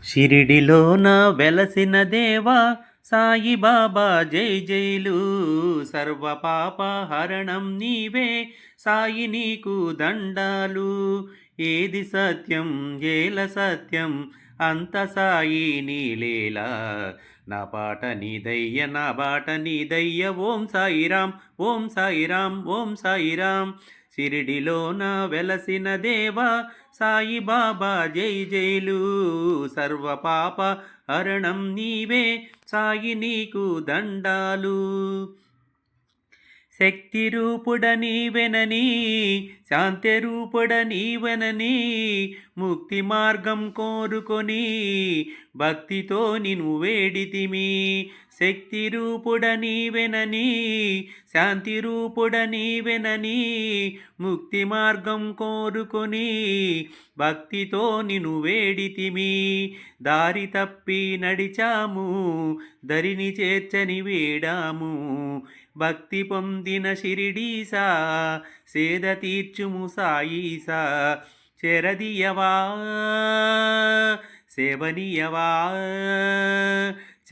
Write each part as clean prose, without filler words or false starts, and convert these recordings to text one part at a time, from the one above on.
షిరిడిలోన వెలసిన దేవా సాయిబాబా జై జైలు. సర్వ పాప హరణం నీవే సాయి నీకు దండాలు. ఏది సత్యం ఏల సత్యం అంత సాయి నీలేలా. నా పాట నీదయ్య నా బాట నీదయ్య. ఓం సాయిరాం ఓం సాయిరాం ఓం సాయిరాం. షిరిడిలోన వెలసిన దేవా సాయిబాబా జై జైలు. సర్వ పాప హరణం నీవే సాయి నీకు దండాలు. శక్తి రూపుడ నీవెనని శాంతి రూపుడ నీవెనని ముక్తి మార్గం కోరుకొని భక్తితో నిన్ను వేడితిమి. శక్తి రూపుడ నీవెనని శాంతి రూపుడ నీవెనని ముక్తి మార్గం కోరుకొని భక్తితో నిన్ను వేడితిమి. దారి తప్పి నడిచాము దరిని చేర్చని వేడాము. భక్తి పొందిన షిరిడీసా సేద తీర్చుము సాయీసా. చెరదియవా సేవనీయవా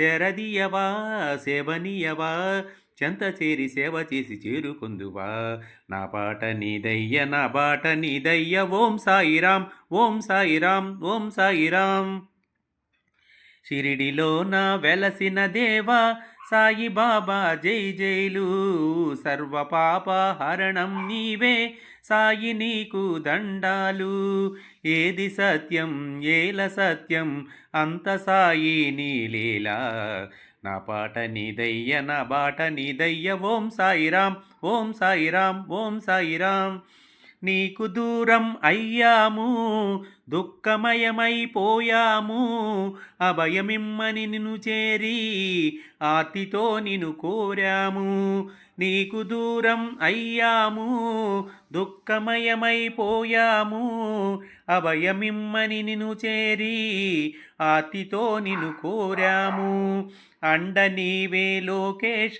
చెరదియవా సేవనీయవా. చెంత చేరి సేవ చేసి చేరుకొందువా. నా పాట నీదయ్య నా బాట నీదయ్య. ఓం సాయిరాం ఓం సాయిరాం ఓం సాయిరాం. షిరిడిలోన వెలసిన దేవా సాయిబాబా జై జైలు. సర్వ పాప హరణం నీవే సాయి నీకు దండాలు. ఏది సత్యం ఏల సత్యం అంత సాయి నీలీలా. నా పాట నీదయ్య నా బాట నీదయ్య. ఓం సాయిరాం ఓం సాయిరాం ఓం సాయిరాం. నీకు దూరం అయ్యాము దుఃఖమయమైపోయాము. అభయమిమ్మని నిన్ను చేరి ఆర్తితో నిన్ను కోరాము. నీకు దూరం అయ్యాము దుఃఖమయమైపోయాము. అభయమిమ్మని నిన్ను చేరి ఆర్తితో నిన్ను కోరాము. అండ నీవే లోకేశ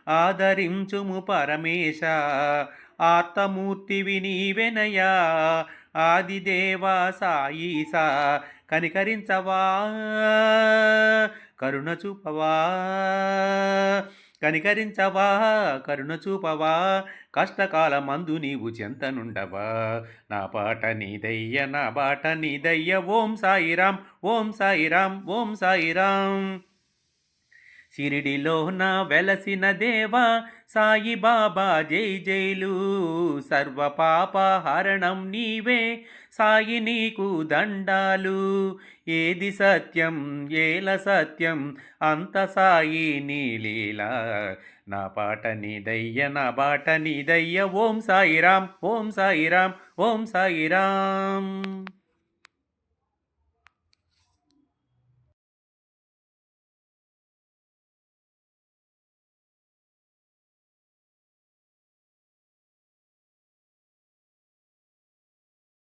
ఆదరించుము పరమేశ. ఆత్మమూర్తివి నీవెనయా ఆదిదేవా సాయీసా. కనికరించవా కరుణ చూపవా కనికరించవా కరుణ చూపవా. కష్టకాలమందు నీవు చెంతనుండవా. నా పాట నీదయ్య నా బాట నీదయ్య. ఓం సాయిరాం ఓం సాయిరాం ఓం సాయిరాం. షిరిడిలోన వెలసిన దేవా సాయిబాబా జై జైలు. సర్వ పాప హరణం నీవే సాయి నీకు దండాలు. ఏది సత్యం ఏల సత్యం అంత సాయి నీలీలా. నా పాట నీదయ్య నా బాట నీదయ్య. ఓం సాయిరాం ఓం సాయిరాం ఓం సాయిరాం.